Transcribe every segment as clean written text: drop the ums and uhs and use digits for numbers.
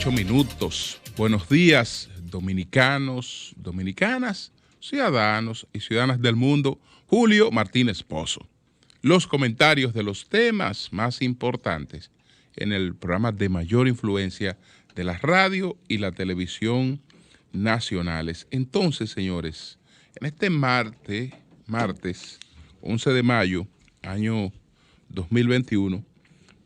8 minutos. Buenos días, dominicanos, dominicanas, ciudadanos y ciudadanas del mundo. Julio Martínez Pozo. Los comentarios de los temas más importantes en el programa de mayor influencia de la radio y la televisión nacionales. Entonces, señores, en este martes 11 de mayo, año 2021,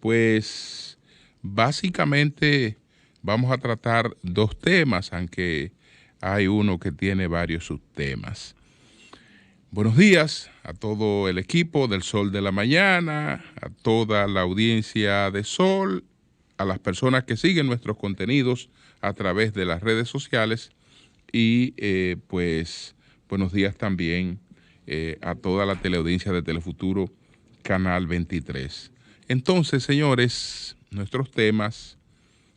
pues básicamente vamos a tratar dos temas, aunque hay uno que tiene varios subtemas. Buenos días a todo el equipo del Sol de la Mañana, a toda la audiencia de Sol, a las personas que siguen nuestros contenidos a través de las redes sociales y pues buenos días también a toda la teleaudiencia de Telefuturo Canal 23. Entonces, señores, nuestros temas,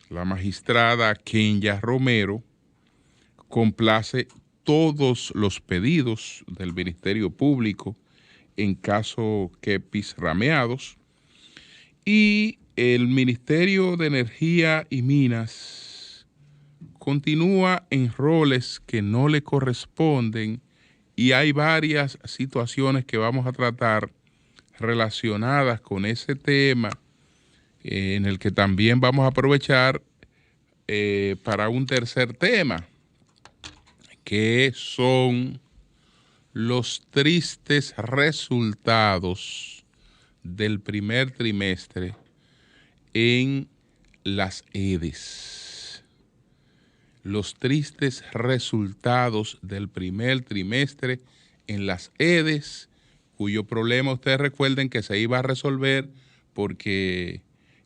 la magistrada Kenya Romero complace todos los pedidos del Ministerio Público en caso Kepis Rameados y el Ministerio de Energía y Minas continúa en roles que no le corresponden y hay varias situaciones que vamos a tratar relacionadas con ese tema, en el que también vamos a aprovechar para un tercer tema, que son los tristes resultados del primer trimestre en las EDES. Los tristes resultados del primer trimestre en las EDES, cuyo problema ustedes recuerden que se iba a resolver porque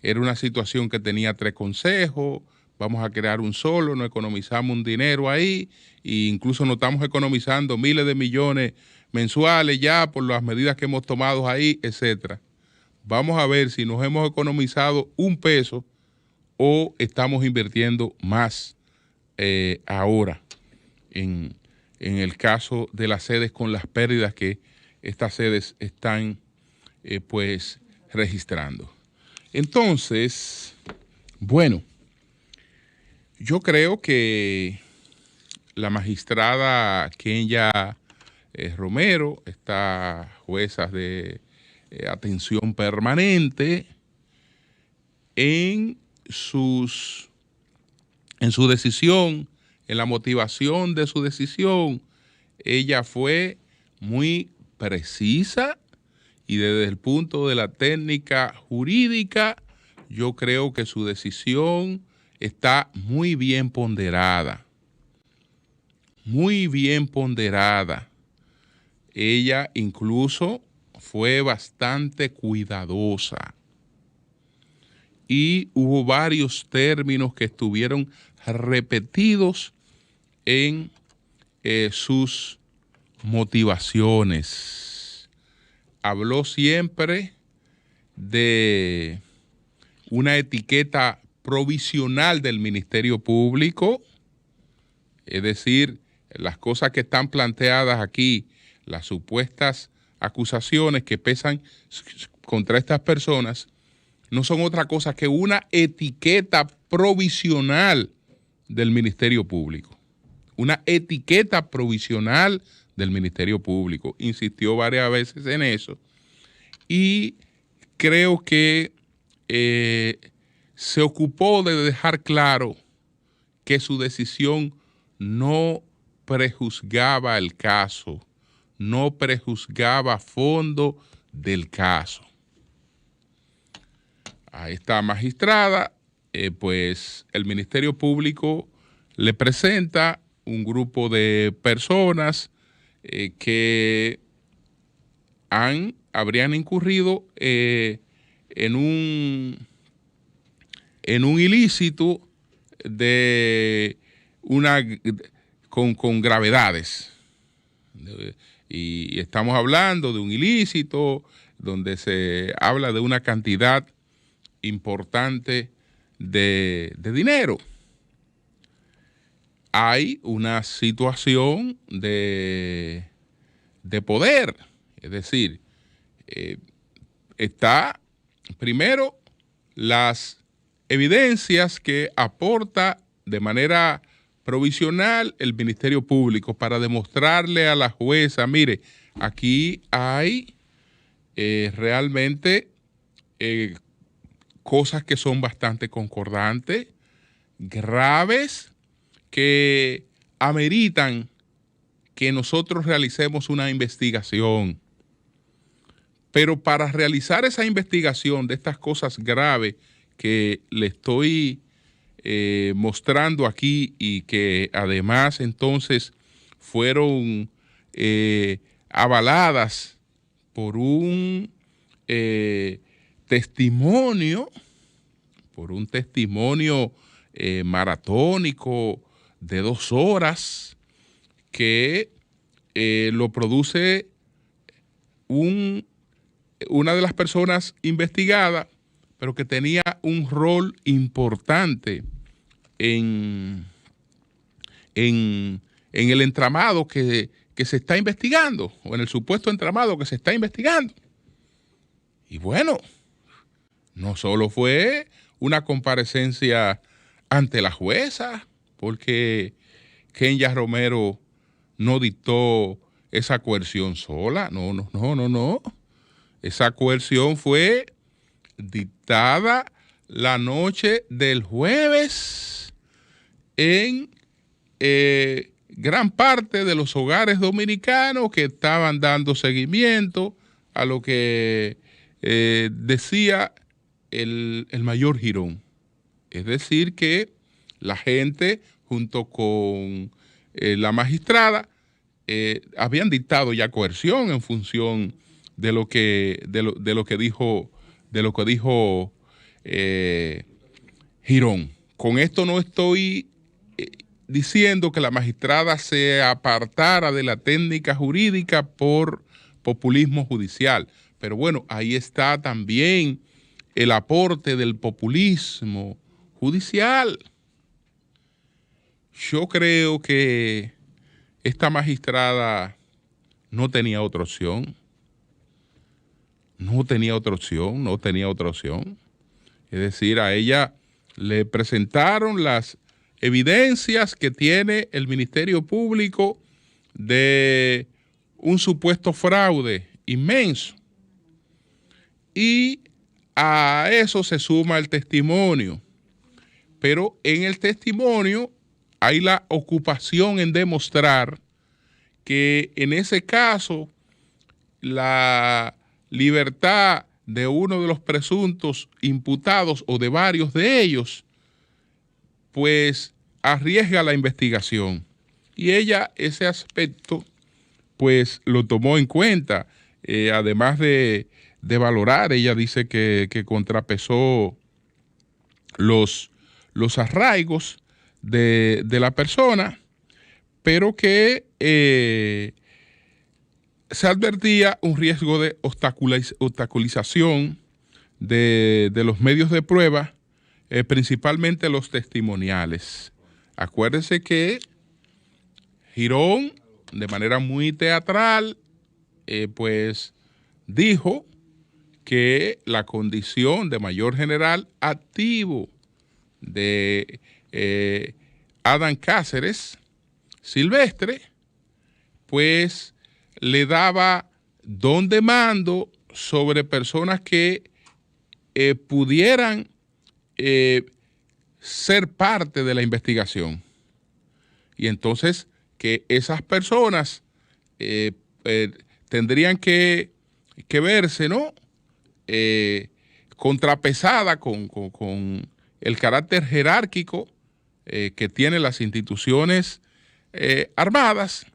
era una situación que tenía 3 consejos, vamos a crear un solo, no economizamos un dinero ahí e incluso no estamos economizando miles de millones mensuales ya por las medidas que hemos tomado ahí, etcétera. Vamos a ver si nos hemos economizado un peso o estamos invirtiendo más ahora en el caso de las sedes con las pérdidas que estas sedes están pues registrando. Entonces, bueno, yo creo que la magistrada Kenya Romero, esta jueza de atención permanente, en su decisión, en la motivación de su decisión, ella fue muy precisa y desde el punto de la técnica jurídica, yo creo que su decisión está muy bien ponderada. Muy bien ponderada. Ella incluso fue bastante cuidadosa. Y hubo varios términos que estuvieron repetidos en sus motivaciones. Habló siempre de una etiqueta provisional del Ministerio Público, es decir, las cosas que están planteadas aquí, las supuestas acusaciones que pesan contra estas personas, no son otra cosa que una etiqueta provisional del Ministerio Público. Una etiqueta provisional del Ministerio Público. Insistió varias veces en eso. Y creo que se ocupó de dejar claro que su decisión no prejuzgaba el caso, no prejuzgaba a fondo del caso. A esta magistrada, pues el Ministerio Público le presenta un grupo de personas que habrían incurrido en un ilícito de con gravedades. Y estamos hablando de un ilícito donde se habla de una cantidad importante de dinero. Hay una situación de poder, es decir, está primero las evidencias que aporta de manera provisional el Ministerio Público para demostrarle a la jueza, mire, aquí hay realmente cosas que son bastante concordantes, graves, que ameritan que nosotros realicemos una investigación. Pero para realizar esa investigación de estas cosas graves que le estoy mostrando aquí y que además entonces fueron avaladas por un testimonio, maratónico de 2 horas que lo produce una de las personas investigadas, pero que tenía un rol importante en el entramado que se está investigando, o en el supuesto entramado que se está investigando. Y bueno, no solo fue una comparecencia ante la jueza, porque Kenya Romero no dictó esa coerción sola, no. Esa coerción fue dictada la noche del jueves en gran parte de los hogares dominicanos que estaban dando seguimiento a lo que decía el mayor Girón. Es decir, que la gente junto con la magistrada habían dictado ya coerción en función de lo que dijo Girón. Con esto no estoy diciendo que la magistrada se apartara de la técnica jurídica por populismo judicial, pero bueno, ahí está también el aporte del populismo judicial. Yo creo que esta magistrada no tenía otra opción. Es decir, a ella le presentaron las evidencias que tiene el Ministerio Público de un supuesto fraude inmenso. Y a eso se suma el testimonio. Pero en el testimonio hay la ocupación en demostrar que en ese caso la libertad de uno de los presuntos imputados o de varios de ellos, pues arriesga la investigación. Y ella ese aspecto pues lo tomó en cuenta, además de valorar, ella dice que contrapesó los arraigos de la persona, pero que se advertía un riesgo de obstaculización de los medios de prueba, principalmente los testimoniales. Acuérdense que Girón, de manera muy teatral, pues dijo que la condición de mayor general activo de Adán Cáceres Silvestre, pues le daba don de mando sobre personas que pudieran ser parte de la investigación. Y entonces que esas personas tendrían que verse, ¿no? Contrapesada con el carácter jerárquico que tienen las instituciones armadas,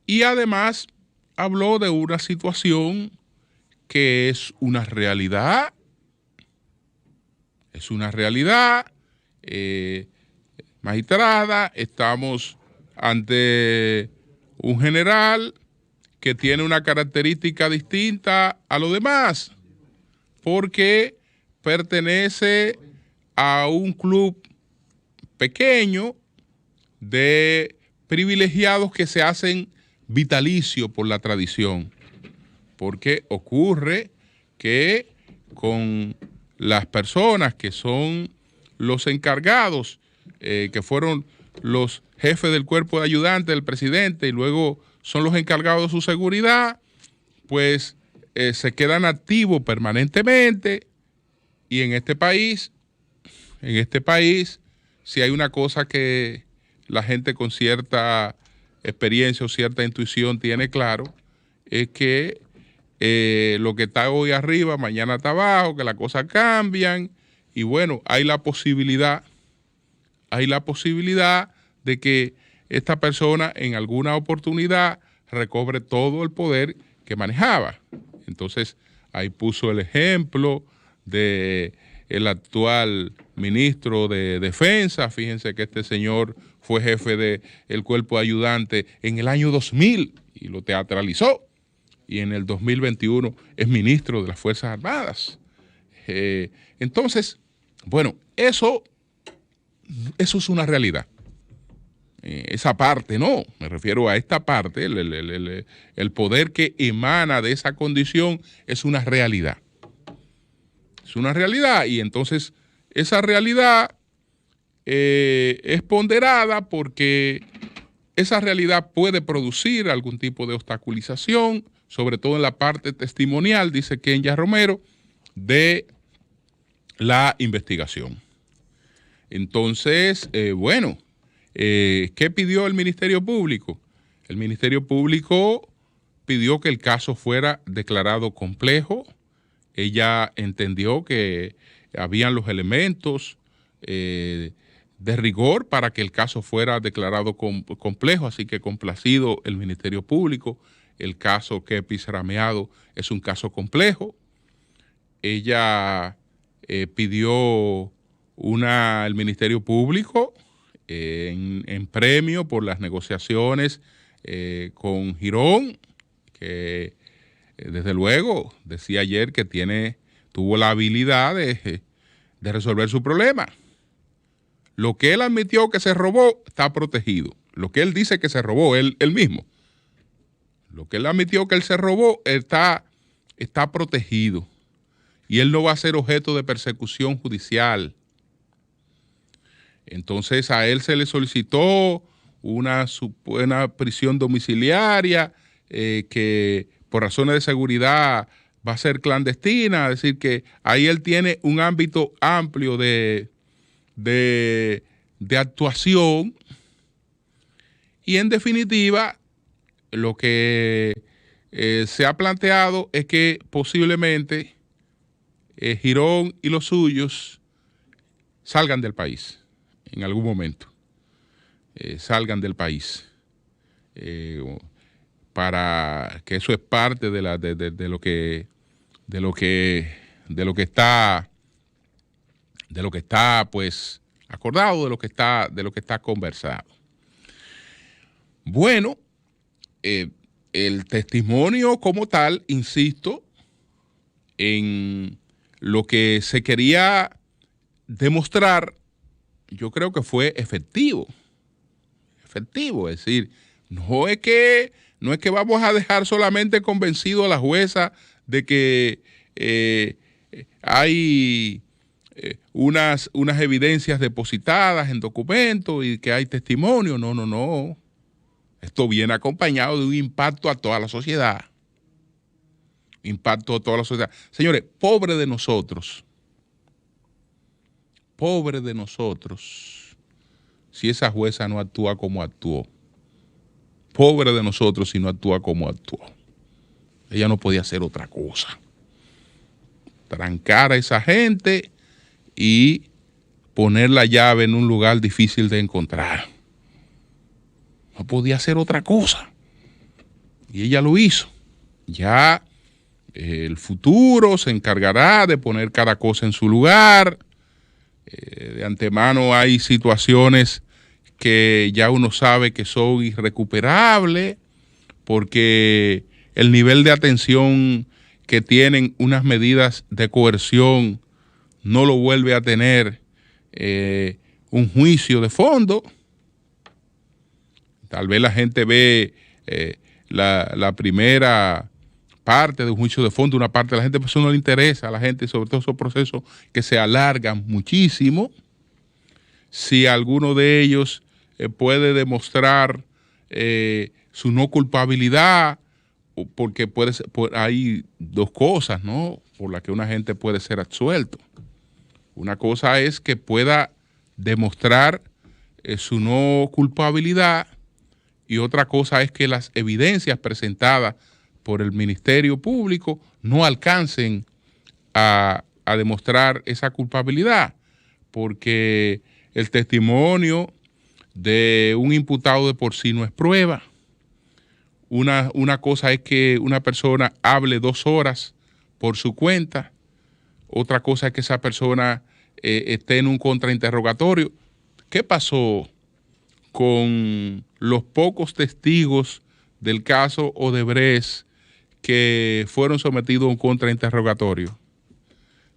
y además habló de una situación que es una realidad. Es una realidad, magistrada. Estamos ante un general que tiene una característica distinta a los demás, porque pertenece a un club pequeño de privilegiados que se hacen vitalicio por la tradición, porque ocurre que con las personas que son los encargados, que fueron los jefes del cuerpo de ayudantes del presidente y luego son los encargados de su seguridad, pues se quedan activos permanentemente. Y en este país, si hay una cosa que la gente con cierta experiencia o cierta intuición tiene claro, es que lo que está hoy arriba, mañana está abajo, que las cosas cambian, y bueno, hay la posibilidad de que esta persona en alguna oportunidad recobre todo el poder que manejaba. Entonces, ahí puso el ejemplo de el actual ministro de Defensa. Fíjense que este señor fue jefe del cuerpo de ayudante en el año 2000 y lo teatralizó. Y en el 2021 es ministro de las Fuerzas Armadas. Entonces, bueno, eso es una realidad. Esa parte no, me refiero a esta parte, el poder que emana de esa condición es una realidad. Es una realidad, y entonces esa realidad es ponderada porque esa realidad puede producir algún tipo de obstaculización, sobre todo en la parte testimonial, dice Kenya Romero, de la investigación. Entonces, bueno, ¿qué pidió el Ministerio Público? El Ministerio Público pidió que el caso fuera declarado complejo. Ella entendió que habían los elementos de rigor para que el caso fuera declarado complejo, así que complacido el Ministerio Público. El caso Kepis Rameado es un caso complejo. Ella pidió el Ministerio Público en premio por las negociaciones con Girón, que desde luego decía ayer que tuvo la habilidad de resolver su problema. Lo que él admitió que se robó está protegido. Lo que él dice que se robó, él mismo. Lo que él admitió que él se robó está protegido. Y él no va a ser objeto de persecución judicial. Entonces a él se le solicitó una prisión domiciliaria que por razones de seguridad va a ser clandestina, es decir, que ahí él tiene un ámbito amplio de actuación, y en definitiva lo que se ha planteado es que posiblemente Girón y los suyos salgan del país en algún momento, salgan del país, para que eso es parte de lo que está pues acordado, de lo que está conversado. Bueno, el testimonio como tal, insisto, en lo que se quería demostrar, yo creo que fue efectivo, es decir, no es que vamos a dejar solamente convencido a la jueza de que hay unas evidencias depositadas en documentos y que hay testimonio. No. Esto viene acompañado de un impacto a toda la sociedad. Señores, pobre de nosotros si esa jueza no actúa como actuó. Pobre de nosotros si no actúa como actuó. Ella no podía hacer otra cosa. Trancar a esa gente y poner la llave en un lugar difícil de encontrar. No podía hacer otra cosa. Y ella lo hizo. Ya el futuro se encargará de poner cada cosa en su lugar. De antemano hay situaciones que ya uno sabe que son irrecuperables porque el nivel de atención que tienen unas medidas de coerción no lo vuelve a tener un juicio de fondo. Tal vez la gente ve la primera parte de un juicio de fondo, una parte de la gente, pues eso no le interesa a la gente, sobre todo esos procesos que se alargan muchísimo. si alguno de ellos puede demostrar su no culpabilidad, porque puede ser, hay dos cosas, ¿no?, por las que una gente puede ser absuelto. Una cosa es que pueda demostrar su no culpabilidad, y otra cosa es que las evidencias presentadas por el Ministerio Público no alcancen a demostrar esa culpabilidad, porque el testimonio de un imputado de por sí no es prueba. Una cosa es que una persona hable 2 horas por su cuenta, otra cosa es que esa persona esté en un contrainterrogatorio. ¿Qué pasó con los pocos testigos del caso Odebrecht que fueron sometidos a un contrainterrogatorio?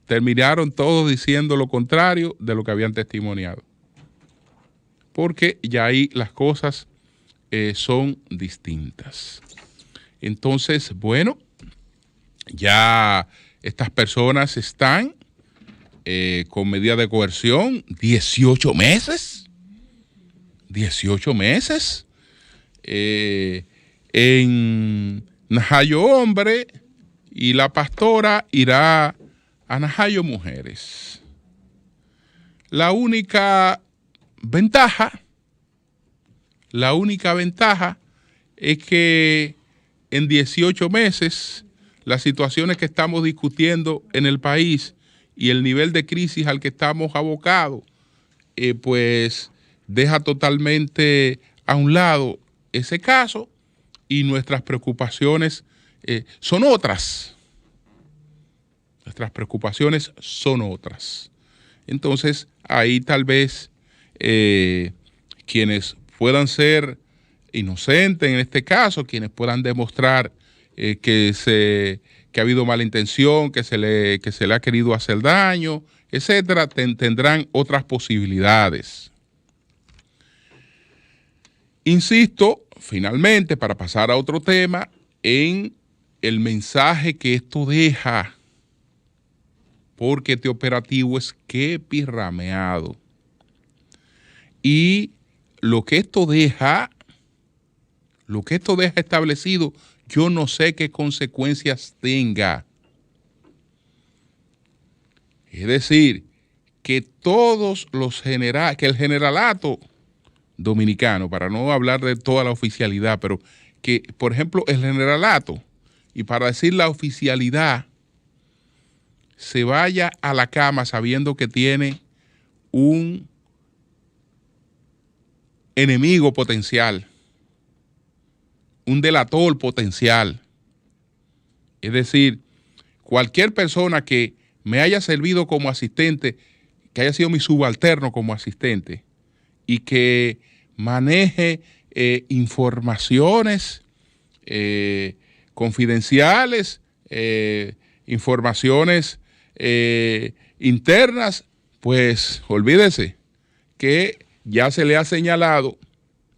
Terminaron todos diciendo lo contrario de lo que habían testimoniado, porque ya ahí las cosas son distintas. Entonces, bueno, ya estas personas están con medida de coerción 18 meses. 18 meses en Najayo Hombre, y la pastora irá a Najayo Mujeres. La única ventaja es que en 18 meses las situaciones que estamos discutiendo en el país y el nivel de crisis al que estamos abocados, pues deja totalmente a un lado ese caso, y nuestras preocupaciones son otras. Nuestras preocupaciones son otras. Entonces, ahí tal vez quienes puedan ser inocentes en este caso, quienes puedan demostrar que ha habido mala intención, que se le ha querido hacer daño, etcétera, tendrán otras posibilidades. Insisto, finalmente, para pasar a otro tema, en el mensaje que esto deja, porque este operativo es quepirrameado. Y lo que esto deja establecido, yo no sé qué consecuencias tenga. Es decir, que que el generalato dominicano, para no hablar de toda la oficialidad, pero que, por ejemplo, el generalato, y para decir la oficialidad, se vaya a la cama sabiendo que tiene un enemigo potencial, un delator potencial. Es decir, cualquier persona que me haya servido como asistente, que haya sido mi subalterno como asistente, y que maneje informaciones confidenciales, informaciones internas, pues olvídese que ya se le ha señalado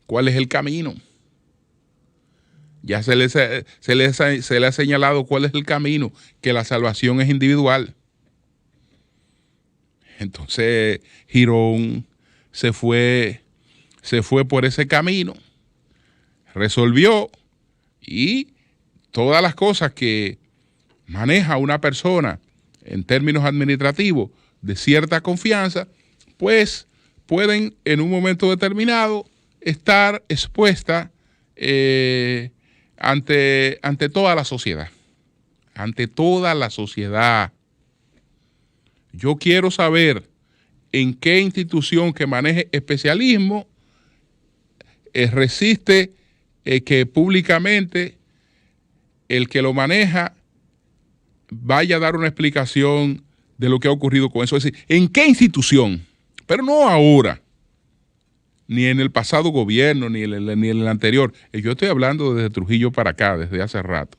cuál es el camino. Ya se le ha señalado cuál es el camino, que la salvación es individual. Entonces, Girón se fue por ese camino, resolvió, y todas las cosas que maneja una persona en términos administrativos de cierta confianza, pues pueden en un momento determinado estar expuestas ante toda la sociedad. Ante toda la sociedad. Yo quiero saber en qué institución que maneje especialismo resiste que públicamente el que lo maneja vaya a dar una explicación de lo que ha ocurrido con eso. Es decir, ¿en qué institución? Pero no ahora, ni en el pasado gobierno, ni en el anterior. Yo estoy hablando desde Trujillo para acá, desde hace rato.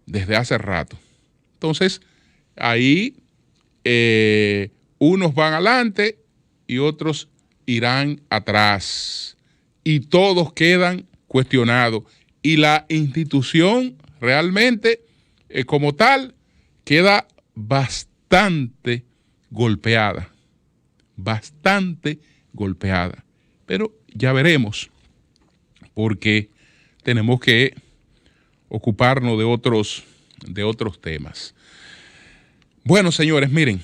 Desde hace rato. Entonces, ahí unos van adelante y otros irán atrás. Y todos quedan cuestionados. Y la institución realmente, como tal, queda bastante golpeada. bastante golpeada. Pero ya veremos, porque tenemos que ocuparnos de otros temas. Bueno, señores, miren,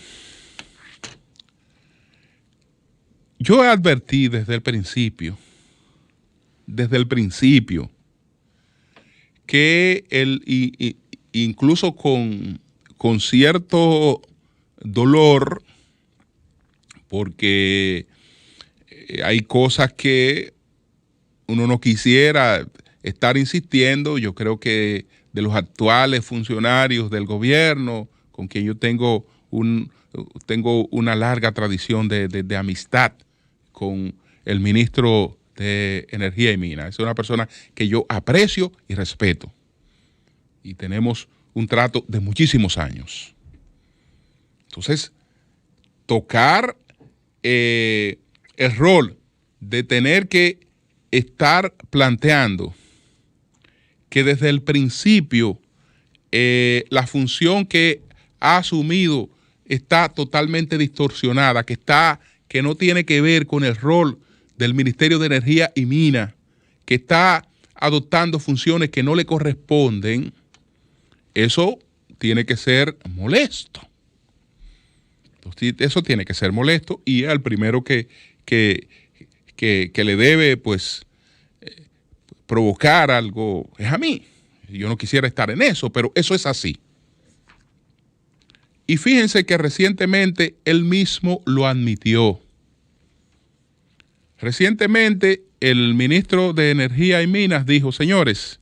yo advertí desde el principio, que incluso con cierto dolor, porque hay cosas que uno no quisiera estar insistiendo. Yo creo que de los actuales funcionarios del gobierno, con quien yo tengo una larga tradición de amistad con el ministro de Energía y Minas. Es una persona que yo aprecio y respeto. Y tenemos un trato de muchísimos años. Entonces, tocar el rol de tener que estar planteando que desde el principio la función que ha asumido está totalmente distorsionada, que no tiene que ver con el rol del Ministerio de Energía y Minas, que está adoptando funciones que no le corresponden, eso tiene que ser molesto. Entonces, eso tiene que ser molesto, y al primero que le debe, pues, provocar algo es a mí. Yo no quisiera estar en eso, pero eso es así. Y fíjense que recientemente él mismo lo admitió. Recientemente el ministro de Energía y Minas dijo: señores,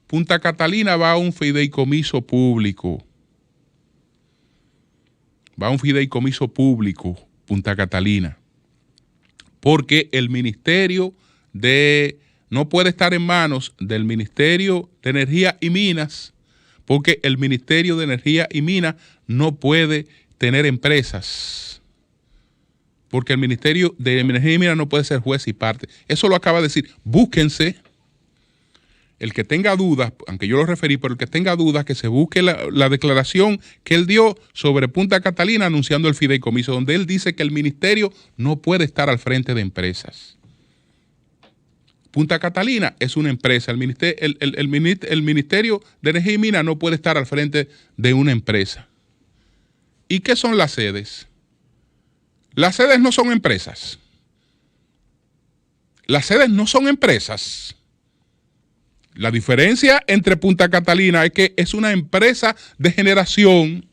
Punta Catalina va a un fideicomiso público. Va a un fideicomiso público, Punta Catalina. Porque el ministerio no puede estar en manos del Ministerio de Energía y Minas, porque el Ministerio de Energía y Minas no puede tener empresas. Porque el Ministerio de Energía y Minas no puede ser juez y parte. Eso lo acaba de decir. Búsquense. El que tenga dudas, aunque yo lo referí, pero el que tenga dudas, que se busque la declaración que él dio sobre Punta Catalina anunciando el fideicomiso, donde él dice que el ministerio no puede estar al frente de empresas. Punta Catalina es una empresa. El Ministerio de Energía y Minas no puede estar al frente de una empresa. ¿Y qué son las sedes? Las sedes no son empresas. Las sedes no son empresas. La diferencia entre Punta Catalina es que es una empresa de generación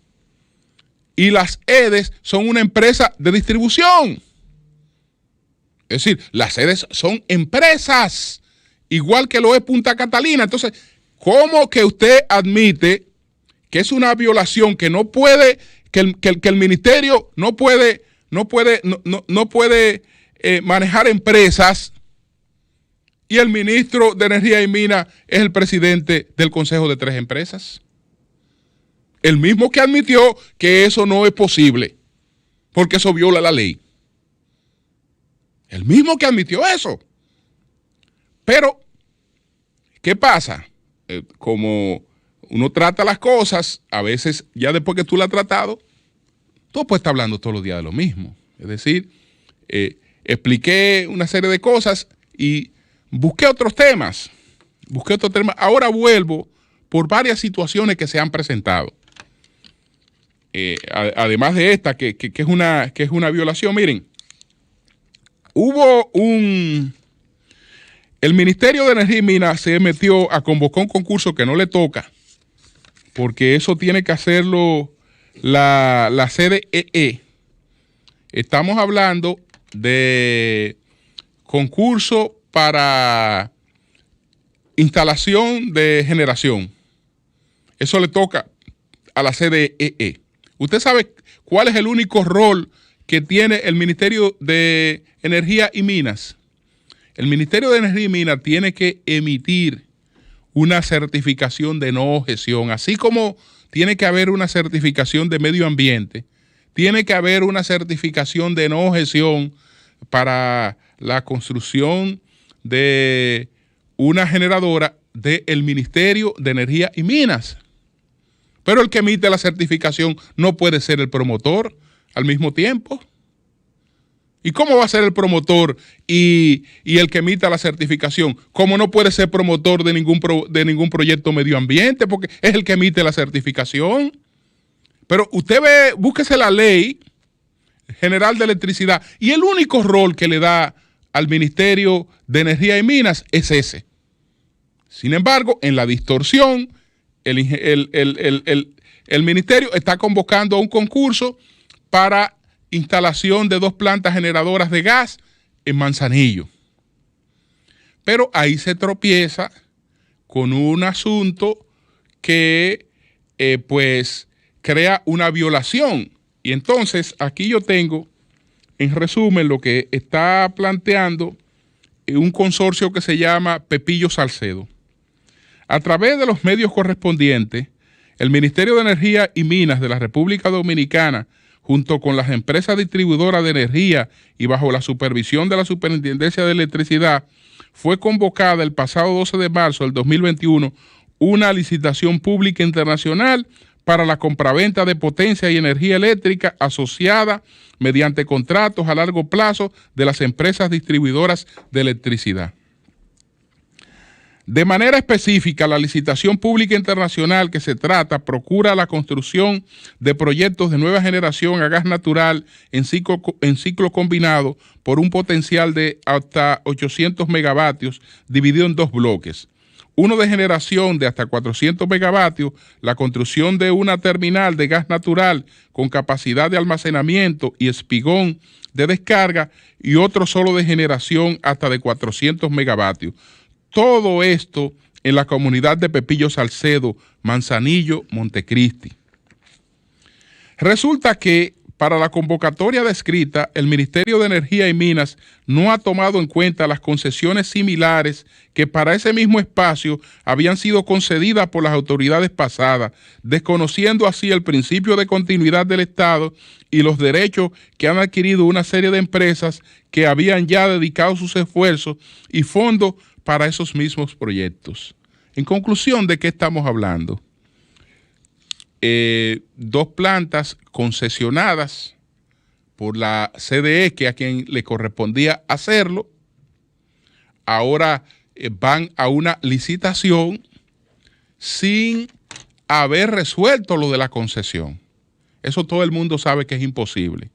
y las EDES son una empresa de distribución. Es decir, las sedes son empresas, igual que lo es Punta Catalina. Entonces, ¿cómo que usted admite que es una violación, que no puede, que el ministerio no puede manejar empresas, y el ministro de Energía y Minas es el presidente del Consejo de 3 empresas? El mismo que admitió que eso no es posible, porque eso viola la ley. El mismo que admitió eso. Pero, ¿qué pasa? Como uno trata las cosas, a veces ya después que tú la has tratado, tú puedes estar hablando todos los días de lo mismo. Es decir, expliqué una serie de cosas y busqué otros temas. Ahora vuelvo por varias situaciones que se han presentado. Además de esta, que es una violación. Miren, el Ministerio de Energía y Minas se metió a convocar un concurso que no le toca, porque eso tiene que hacerlo la CDEE. Estamos hablando de concurso para instalación de generación. Eso le toca a la CDEE. ¿Usted sabe cuál es el único rol que tiene el Ministerio de Energía y Minas? El Ministerio de Energía y Minas tiene que emitir una certificación de no objeción, así como tiene que haber una certificación de medio ambiente, tiene que haber una certificación de no objeción para la construcción de una generadora del Ministerio de Energía y Minas. Pero el que emite la certificación no puede ser el promotor al mismo tiempo. ¿Y cómo va a ser el promotor y el que emita la certificación? ¿Cómo no puede ser promotor de ningún proyecto medio ambiente? Porque es el que emite la certificación. Pero usted ve, búsquese la ley general de electricidad y el único rol que le da al Ministerio de Energía y Minas es ese. Sin embargo, en la distorsión, el ministerio está convocando a un concurso para instalación de 2 plantas generadoras de gas en Manzanillo. Pero ahí se tropieza con un asunto que pues crea una violación. Y entonces aquí yo tengo, en resumen, lo que está planteando un consorcio que se llama Pepillo Salcedo. A través de los medios correspondientes, el Ministerio de Energía y Minas de la República Dominicana, junto con las empresas distribuidoras de energía y bajo la supervisión de la Superintendencia de Electricidad, fue convocada el pasado 12 de marzo del 2021 una licitación pública internacional para la compraventa de potencia y energía eléctrica asociada mediante contratos a largo plazo de las empresas distribuidoras de electricidad. De manera específica, la licitación pública internacional que se trata procura la construcción de proyectos de nueva generación a gas natural en ciclo combinado por un potencial de hasta 800 megavatios dividido en 2 bloques. Uno de generación de hasta 400 megavatios, la construcción de una terminal de gas natural con capacidad de almacenamiento y espigón de descarga y otro solo de generación hasta de 400 megavatios. Todo esto en la comunidad de Pepillo Salcedo, Manzanillo, Montecristi. Resulta que para la convocatoria descrita, el Ministerio de Energía y Minas no ha tomado en cuenta las concesiones similares que para ese mismo espacio habían sido concedidas por las autoridades pasadas, desconociendo así el principio de continuidad del Estado y los derechos que han adquirido una serie de empresas que habían ya dedicado sus esfuerzos y fondos para esos mismos proyectos. En conclusión, ¿de qué estamos hablando? 2 plantas concesionadas por la CDE, que a quien le correspondía hacerlo, ahora van a una licitación sin haber resuelto lo de la concesión. Eso todo el mundo sabe que es imposible.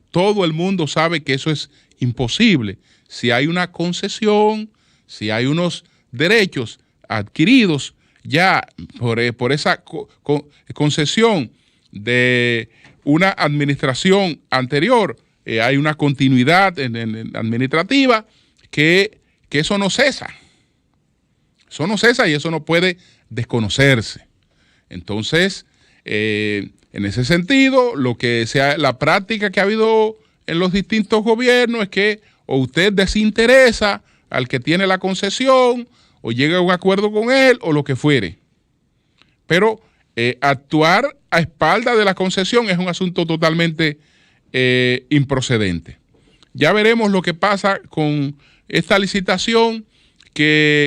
Todo el mundo sabe que eso es imposible. Si hay una concesión, si hay unos derechos adquiridos ya por esa concesión de una administración anterior, hay una continuidad administrativa que eso no cesa. Eso no cesa y eso no puede desconocerse. Entonces, en ese sentido, la práctica que ha habido en los distintos gobiernos es que o usted desinteresa al que tiene la concesión, o llega a un acuerdo con él, o lo que fuere. Pero actuar a espaldas de la concesión es un asunto totalmente improcedente. Ya veremos lo que pasa con esta licitación,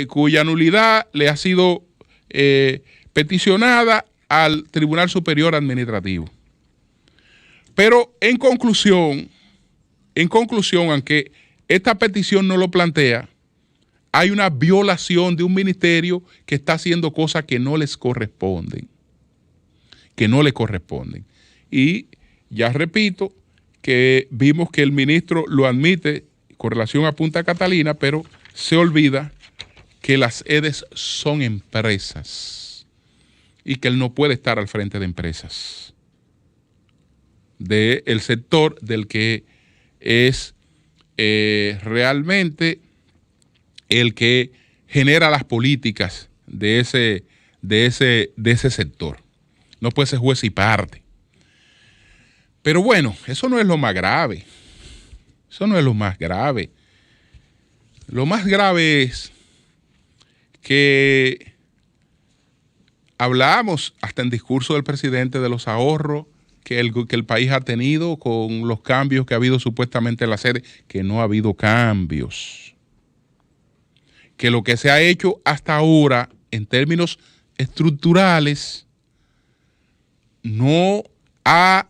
cuya nulidad le ha sido peticionada al Tribunal Superior Administrativo. Pero en conclusión, aunque esta petición no lo plantea, hay una violación de un ministerio que está haciendo cosas que no les corresponden. Y ya repito que vimos que el ministro lo admite con relación a Punta Catalina, pero se olvida que las EDES son empresas y que él no puede estar al frente de empresas del sector del que es realmente el que genera las políticas de ese sector. No puede ser juez y parte. Pero bueno, eso no es lo más grave. Eso no es lo más grave. Lo más grave es que hablamos hasta en discurso del presidente de los ahorros que el país ha tenido con los cambios que ha habido supuestamente en la sede, que no ha habido cambios. Que lo que se ha hecho hasta ahora en términos estructurales no ha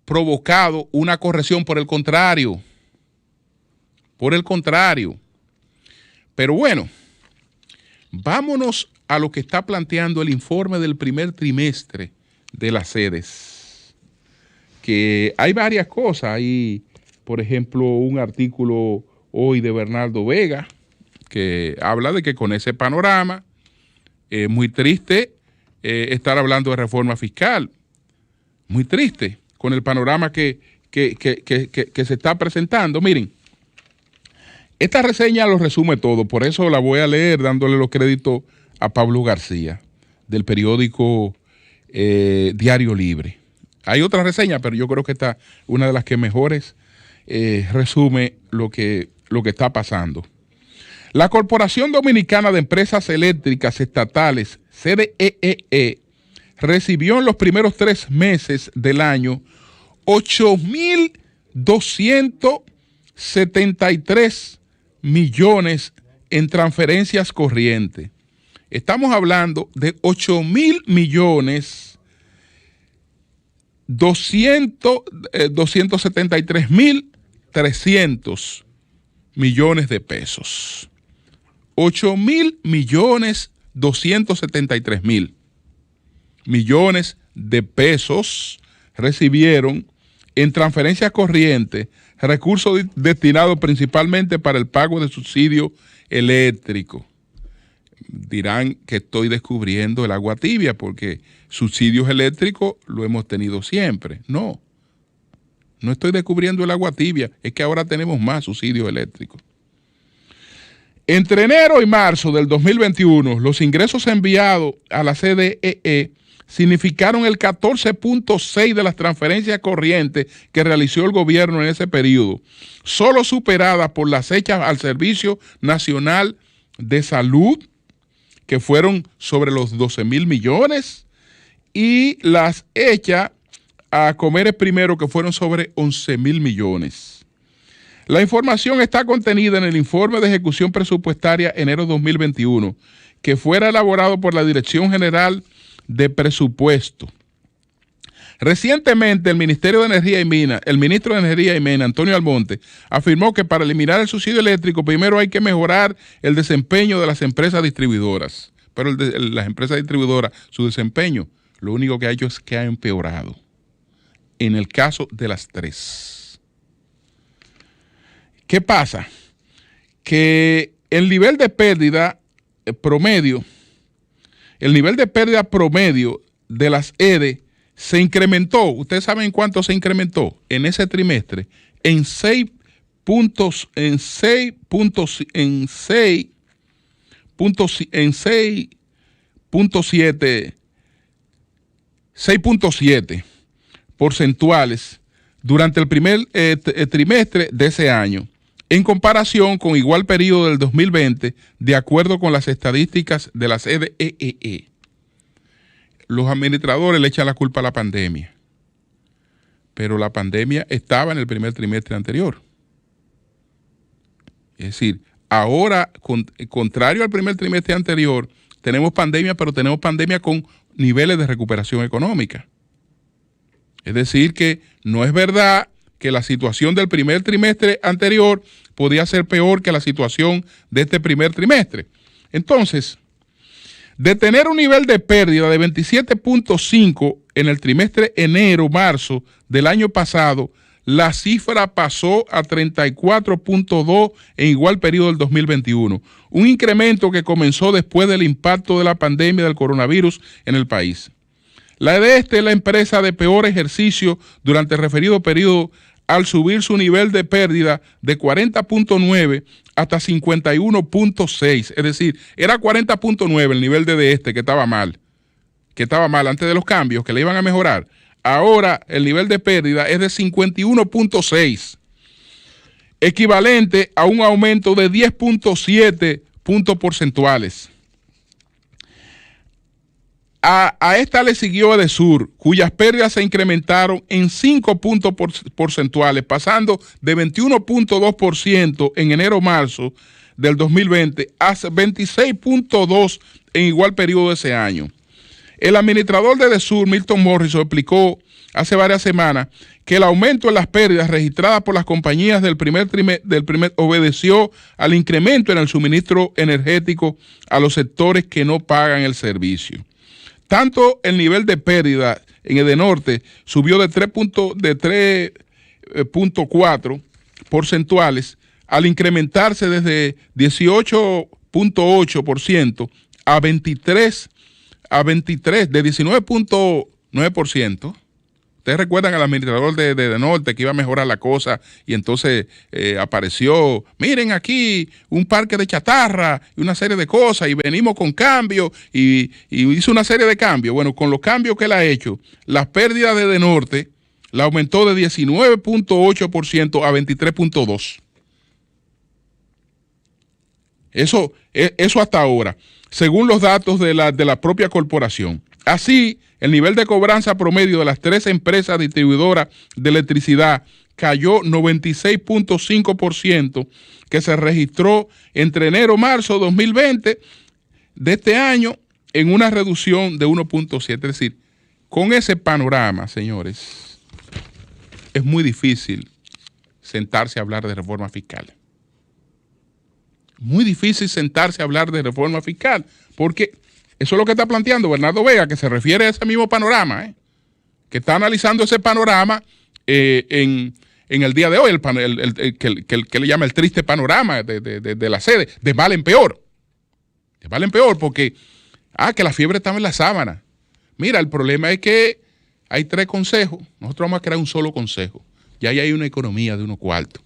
provocado una corrección, por el contrario. Pero bueno, vámonos a lo que está planteando el informe del primer trimestre de las sedes, que hay varias cosas. Hay, por ejemplo, un artículo hoy de Bernardo Vega que habla de que con ese panorama es muy triste estar hablando de reforma fiscal, muy triste con el panorama que se está presentando. Miren, esta reseña lo resume todo, por eso la voy a leer dándole los créditos a Pablo García, del periódico Diario Libre. Hay otra reseña, pero yo creo que esta es una de las que mejores resume lo que está pasando. La Corporación Dominicana de Empresas Eléctricas Estatales, CDEE, recibió en los primeros 3 meses del año 8.273 millones en transferencias corrientes. Estamos hablando de 8.273.300 millones de pesos. 8.273.000 millones de pesos recibieron en transferencias corrientes, recursos destinados principalmente para el pago de subsidio eléctrico. Dirán que estoy descubriendo el agua tibia porque subsidios eléctricos lo hemos tenido siempre. No estoy descubriendo el agua tibia, es que ahora tenemos más subsidios eléctricos. Entre enero y marzo del 2021, los ingresos enviados a la CDEE significaron el 14.6% de las transferencias corrientes que realizó el gobierno en ese periodo, solo superadas por las hechas al Servicio Nacional de Salud, que fueron sobre los 12.000 millones, y las hechas a Comeres Primero, que fueron sobre 11.000 millones. La información está contenida en el informe de ejecución presupuestaria enero 2021, que fuera elaborado por la Dirección General de Presupuesto. Recientemente, el Ministerio de Energía y Minas, el ministro de Energía y Minas, Antonio Almonte, afirmó que para eliminar el subsidio eléctrico, primero hay que mejorar el desempeño de las empresas distribuidoras. Pero las empresas distribuidoras, su desempeño, lo único que ha hecho es que ha empeorado. En el caso de las 3. ¿Qué pasa? Que el nivel de pérdida promedio de las EDE se incrementó. ¿Ustedes saben cuánto se incrementó en ese trimestre? En 6.7 porcentuales durante el primer trimestre de ese año, en comparación con igual periodo del 2020, de acuerdo con las estadísticas de la CDEE. Los administradores le echan la culpa a la pandemia, pero la pandemia estaba en el primer trimestre anterior. Es decir, ahora, contrario al primer trimestre anterior, tenemos pandemia, pero tenemos pandemia con niveles de recuperación económica. Es decir, que no es verdad que la situación del primer trimestre anterior podía ser peor que la situación de este primer trimestre. Entonces, de tener un nivel de pérdida de 27.5 en el trimestre enero-marzo del año pasado, la cifra pasó a 34.2 en igual periodo del 2021, un incremento que comenzó después del impacto de la pandemia del coronavirus en el país. La EDESTE es la empresa de peor ejercicio durante el referido periodo al subir su nivel de pérdida de 40.9 hasta 51.6. Es decir, era 40.9 el nivel de EDESTE, que estaba mal antes de los cambios, que le iban a mejorar. Ahora el nivel de pérdida es de 51.6, equivalente a un aumento de 10.7 puntos porcentuales. A esta le siguió Edesur, cuyas pérdidas se incrementaron en 5 puntos porcentuales, pasando de 21.2% en enero-marzo del 2020 a 26.2% en igual periodo de ese año. El administrador de Edesur, Milton Morrison, explicó hace varias semanas que el aumento en las pérdidas registradas por las compañías del primer obedeció al incremento en el suministro energético a los sectores que no pagan el servicio. Tanto el nivel de pérdida en Edenorte subió de 3.4 porcentuales al incrementarse desde 18.8% a 23, de 19.9%. Ustedes recuerdan al administrador de Edenorte que iba a mejorar la cosa y entonces apareció, miren aquí un parque de chatarra y una serie de cosas y venimos con cambios y hizo una serie de cambios. Bueno, con los cambios que él ha hecho, las pérdidas de Edenorte la aumentó de 19.8% a 23.2%. Eso hasta ahora, según los datos de la propia corporación. Así, el nivel de cobranza promedio de las 3 empresas distribuidoras de electricidad cayó 96.5%, que se registró entre enero-marzo 2020 de este año en una reducción de 1.7%. Es decir, con ese panorama, señores, es muy difícil sentarse a hablar de reforma fiscal. Muy difícil sentarse a hablar de reforma fiscal, porque eso es lo que está planteando Bernardo Vega, que se refiere a ese mismo panorama, que está analizando ese panorama en el día de hoy, que le llama el triste panorama de la sede, de mal en peor. De mal en peor, porque que la fiebre estaba en la sábana. Mira, el problema es que hay 3 consejos, nosotros vamos a crear un solo consejo, y ahí hay una economía de 1/4.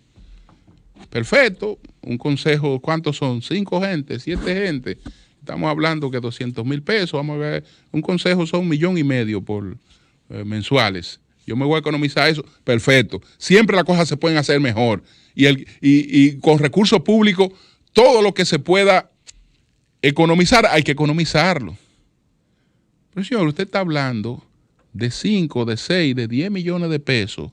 Perfecto, un consejo, ¿cuántos son? 5 gente, 7 gente. Estamos hablando que 200,000 pesos, vamos a ver, un consejo son 1,5 millones por mensuales. Yo me voy a economizar eso, perfecto. Siempre las cosas se pueden hacer mejor. Y con recursos públicos, todo lo que se pueda economizar, hay que economizarlo. Pero señor, usted está hablando de 5, de 6, de 10 millones de pesos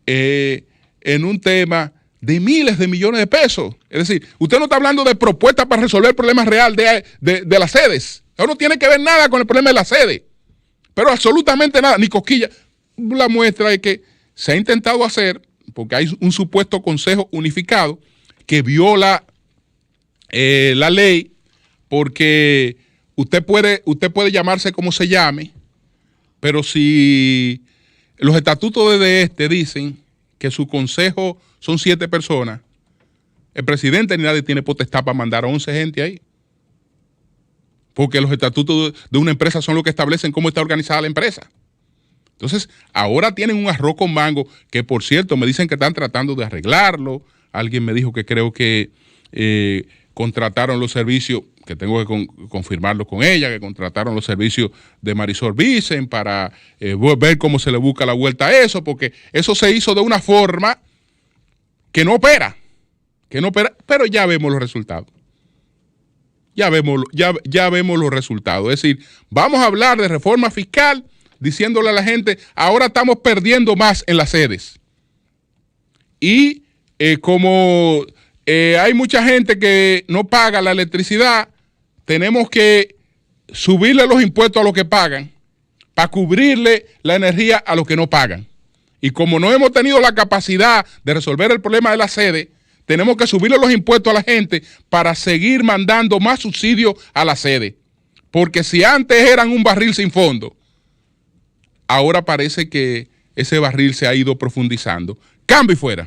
en un tema de miles de millones de pesos. Es decir, usted no está hablando de propuestas para resolver el problema real de las sedes. Eso no tiene que ver nada con el problema de la sede. Pero absolutamente nada, ni cosquilla. La muestra es que se ha intentado hacer, porque hay un supuesto consejo unificado que viola la ley, porque usted puede llamarse como se llame, pero si los estatutos de este dicen que su consejo son 7 personas, el presidente ni nadie tiene potestad para mandar a 11 gente ahí. Porque los estatutos de una empresa son los que establecen cómo está organizada la empresa. Entonces, ahora tienen un arroz con mango, que por cierto, me dicen que están tratando de arreglarlo. Alguien me dijo que creo que contrataron los servicios, que tengo que confirmarlo con ella, que contrataron los servicios de Marisol Vicen para ver cómo se le busca la vuelta a eso, porque eso se hizo de una forma que no opera, pero ya vemos los resultados. Ya vemos los resultados. Es decir, vamos a hablar de reforma fiscal diciéndole a la gente, ahora estamos perdiendo más en las sedes. Y como hay mucha gente que no paga la electricidad, tenemos que subirle los impuestos a los que pagan para cubrirle la energía a los que no pagan. Y como no hemos tenido la capacidad de resolver el problema de la sede, tenemos que subirle los impuestos a la gente para seguir mandando más subsidios a la sede. Porque si antes eran un barril sin fondo, ahora parece que ese barril se ha ido profundizando. Cambio y fuera.